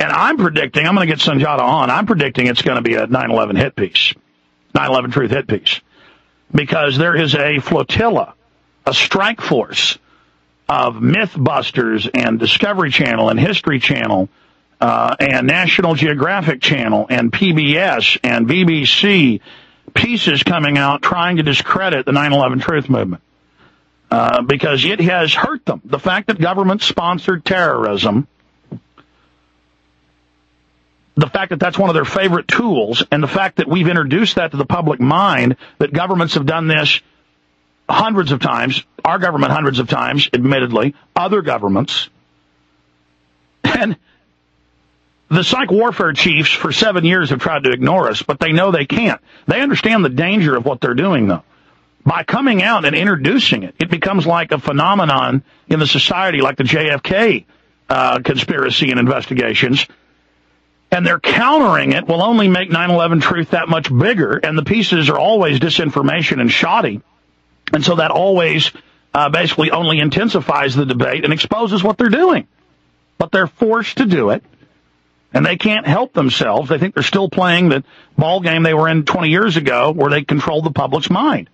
And I'm predicting, I'm going to get Sanjata on, I'm predicting it's going to be a 9/11 hit piece, 9/11 Truth hit piece. Because there is a flotilla, a strike force of Mythbusters and Discovery Channel and History Channel and National Geographic Channel and PBS and BBC pieces coming out trying to discredit the 9/11 Truth movement because it has hurt them. The fact that government-sponsored terrorism, the fact that that's one of their favorite tools, and the fact that we've introduced that to the public mind, that governments have done this hundreds of times, our government hundreds of times, admittedly, other governments. And the psych warfare chiefs for 7 years have tried to ignore us, but they know they can't. They understand the danger of what they're doing, though. By coming out and introducing it, it becomes like a phenomenon in the society, like the JFK conspiracy and investigations. And they're countering it will only make 9/11 Truth that much bigger, and the pieces are always disinformation and shoddy. And so that always basically only intensifies the debate and exposes what they're doing. But they're forced to do it, and they can't help themselves. They think they're still playing the ball game they were in 20 years ago where they controlled the public's mind.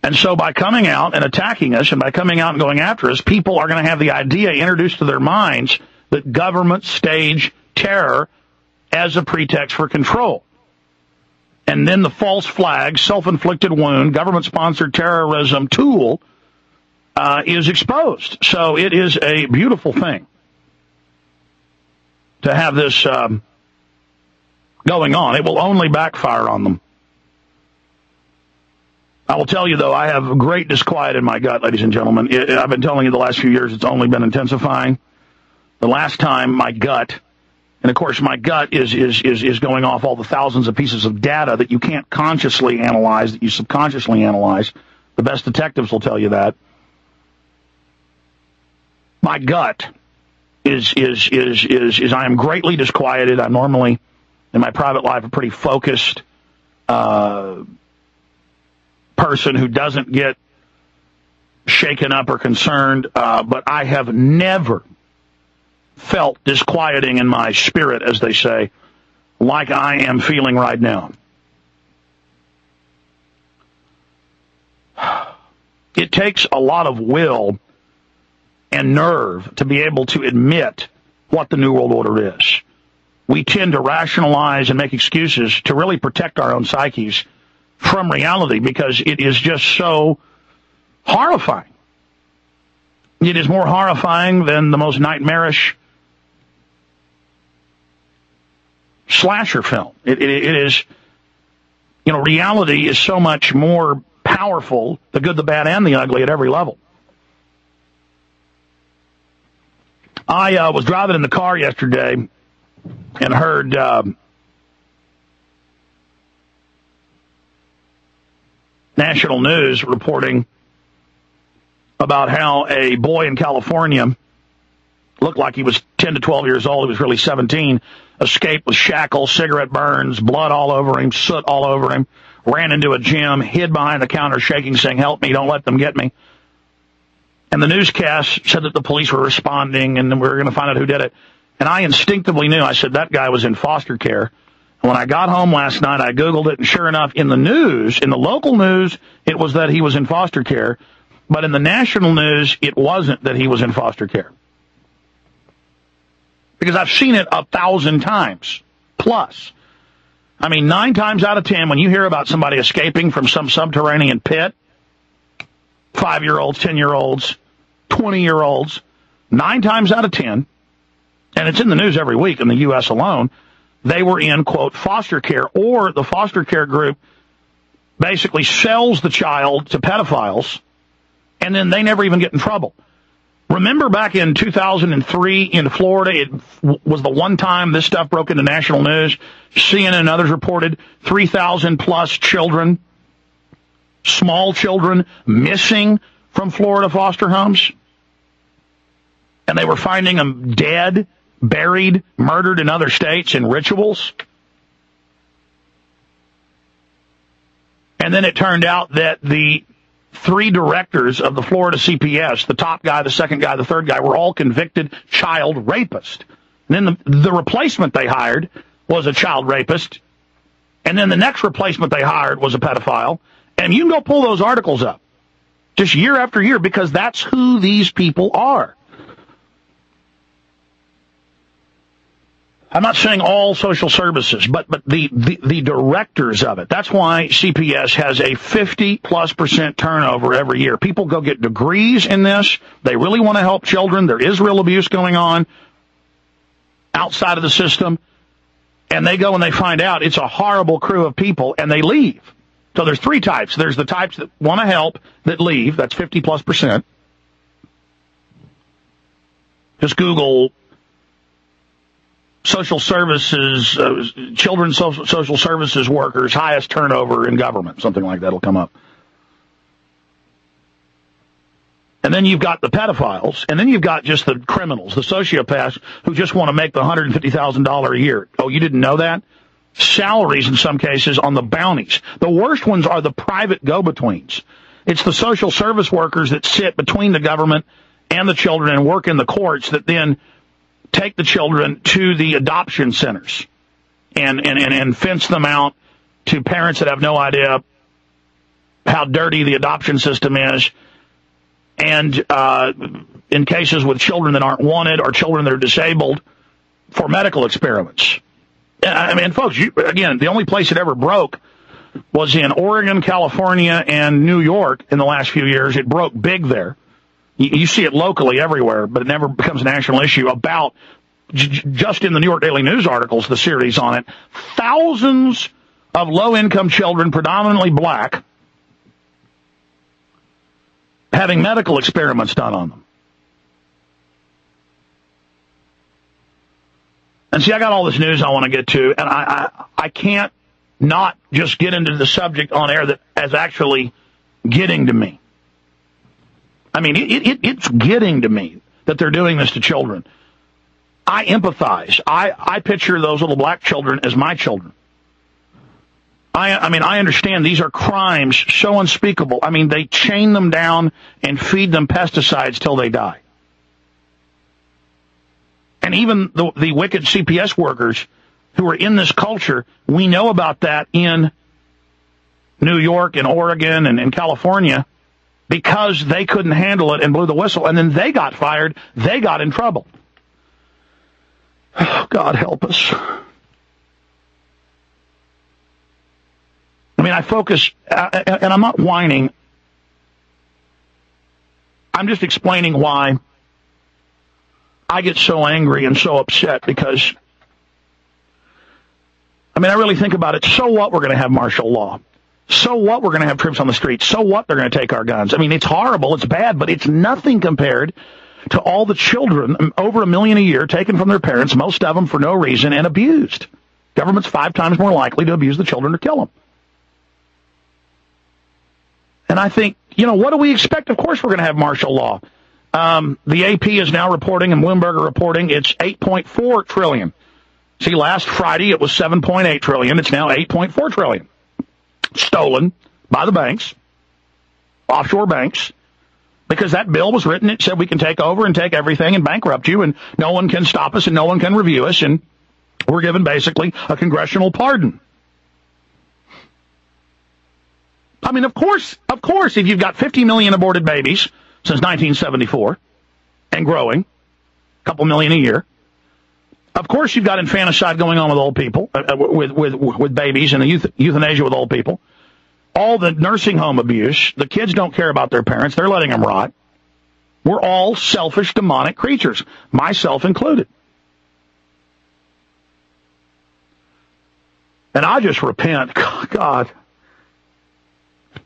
And so by coming out and attacking us and by coming out and going after us, people are going to have the idea introduced to their minds that governments stage terror as a pretext for control. And then the false flag, self-inflicted wound, government-sponsored terrorism tool is exposed. So it is a beautiful thing to have this going on. It will only backfire on them. I will tell you, though, I have great disquiet in my gut, ladies and gentlemen. I've been telling you the last few years it's only been intensifying. The last time my gut, and of course my gut is going off all the thousands of pieces of data that you can't consciously analyze, that you subconsciously analyze. The best detectives will tell you that. My gut is I am greatly disquieted. I'm normally, in my private life, a pretty focused person who doesn't get shaken up or concerned, but I have never felt disquieting in my spirit, as they say, like I am feeling right now. It takes a lot of will and nerve to be able to admit what the New World Order is. We tend to rationalize and make excuses to really protect our own psyches from reality because it is just so horrifying. It is more horrifying than the most nightmarish slasher film. It is, you know, reality is so much more powerful, the good, the bad, and the ugly at every level. I was driving in the car yesterday and heard national news reporting about how a boy in California looked like he was 10 to 12 years old. He was really 17. Escaped with shackles, cigarette burns, blood all over him, soot all over him. Ran into a gym, hid behind the counter shaking, saying, "Help me, don't let them get me." And the newscast said that the police were responding and we were going to find out who did it. And I instinctively knew. I said, that guy was in foster care. And when I got home last night, I Googled it, and sure enough, in the news, in the local news, it was that he was in foster care. But in the national news, it wasn't that he was in foster care. Because I've seen it 1,000 times plus. I mean, 9 times out of 10, when you hear about somebody escaping from some subterranean pit, 5-year-olds, 10-year-olds, 20-year-olds, 9 times out of 10, and it's in the news every week in the U.S. alone, they were in, quote, foster care, or the foster care group basically sells the child to pedophiles, and then they never even get in trouble. Remember back in 2003 in Florida, it was the one time this stuff broke into national news. CNN and others reported 3,000 plus children, small children, missing from Florida foster homes. And they were finding them dead, buried, murdered in other states in rituals. And then it turned out that the 3 directors of the Florida CPS, the top guy, the second guy, the third guy, were all convicted child rapists. And then the replacement they hired was a child rapist. And then the next replacement they hired was a pedophile. And you can go pull those articles up just year after year, because that's who these people are. I'm not saying all social services, but the directors of it. That's why CPS has a 50+% turnover every year. People go get degrees in this. They really want to help children. There is real abuse going on outside of the system. And they go and they find out it's a horrible crew of people, and they leave. So there's three types. There's the types that want to help that leave. That's 50+%. Just Google social services, children's social services workers, highest turnover in government. Something like that will come up. And then you've got the pedophiles, and then you've got just the criminals, the sociopaths who just want to make the $150,000 a year. Oh, you didn't know that? Salaries in some cases on the bounties. The worst ones are the private go-betweens. It's the social service workers that sit between the government and the children and work in the courts that then take the children to the adoption centers and fence them out to parents that have no idea how dirty the adoption system is. And in cases with children that aren't wanted or children that are disabled, for medical experiments. I mean, folks, again, the only place it ever broke was in Oregon, California, and New York in the last few years. It broke big there. You see it locally everywhere, but it never becomes a national issue. About, just in the New York Daily News articles, the series on it, thousands of low-income children, predominantly black, having medical experiments done on them. And see, I got all this news I want to get to, and I can't not just get into the subject on air that is actually getting to me. I mean, it's getting to me that they're doing this to children. I empathize. I picture those little black children as my children. I mean, I understand these are crimes so unspeakable. I mean, they chain them down and feed them pesticides till they die. And even the wicked CPS workers who are in this culture, we know about that in New York and Oregon and in California because they couldn't handle it and blew the whistle. And then they got fired. They got in trouble. Oh, God help us. I mean, I focus, and I'm not whining. I'm just explaining why I get so angry and so upset because, I mean, I really think about it. So what? We're going to have martial law. So what? We're going to have troops on the streets. So what? They're going to take our guns. I mean, it's horrible. It's bad, but it's nothing compared to all the children, over 1 million a year, taken from their parents, most of them for no reason, and abused. Government's 5 times more likely to abuse the children or kill them. And I think, what do we expect? Of course we're going to have martial law. The AP is now reporting, and Bloomberg are reporting, it's $8.4 trillion. See, last Friday it was $7.8 trillion. It's now $8.4 trillion. Stolen by the banks, offshore banks, because that bill was written. It said we can take over and take everything and bankrupt you, and no one can stop us and no one can review us, and we're given basically a congressional pardon. I mean, of course, if you've got 50 million aborted babies since 1974 and growing, a couple million a year, of course you've got infanticide going on with old people, with babies, and euthanasia with old people. All the nursing home abuse, the kids don't care about their parents, they're letting them rot. We're all selfish, demonic creatures, myself included. And I just repent, God.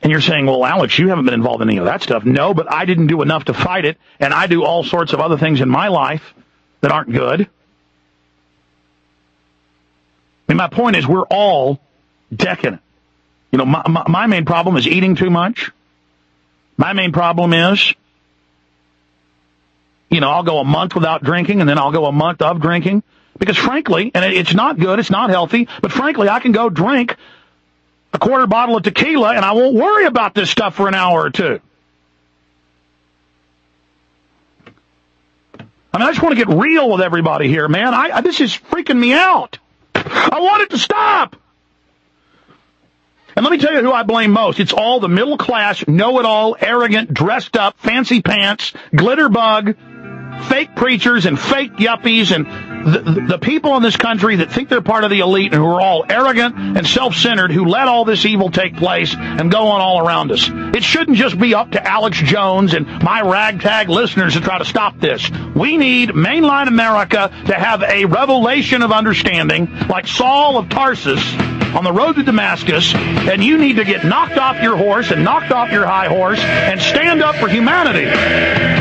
And you're saying, well, Alex, you haven't been involved in any of that stuff. No, but I didn't do enough to fight it, and I do all sorts of other things in my life that aren't good. I mean, my point is we're all decadent. My main problem is eating too much. My main problem is, I'll go a month without drinking, and then I'll go a month of drinking. Because frankly, and it's not good, it's not healthy, but frankly, I can go drink a quarter bottle of tequila, and I won't worry about this stuff for an hour or two. I mean, I just want to get real with everybody here, man. This is freaking me out. I want it to stop. And let me tell you who I blame most. It's all the middle class, know-it-all, arrogant, dressed up, fancy pants, glitter bug, fake preachers and fake yuppies and the people in this country that think they're part of the elite and who are all arrogant and self-centered who let all this evil take place and go on all around us. It shouldn't just be up to Alex Jones and my ragtag listeners to try to stop this. We need mainline America to have a revelation of understanding like Saul of Tarsus on the road to Damascus, and you need to get knocked off your horse and knocked off your high horse and stand up for humanity.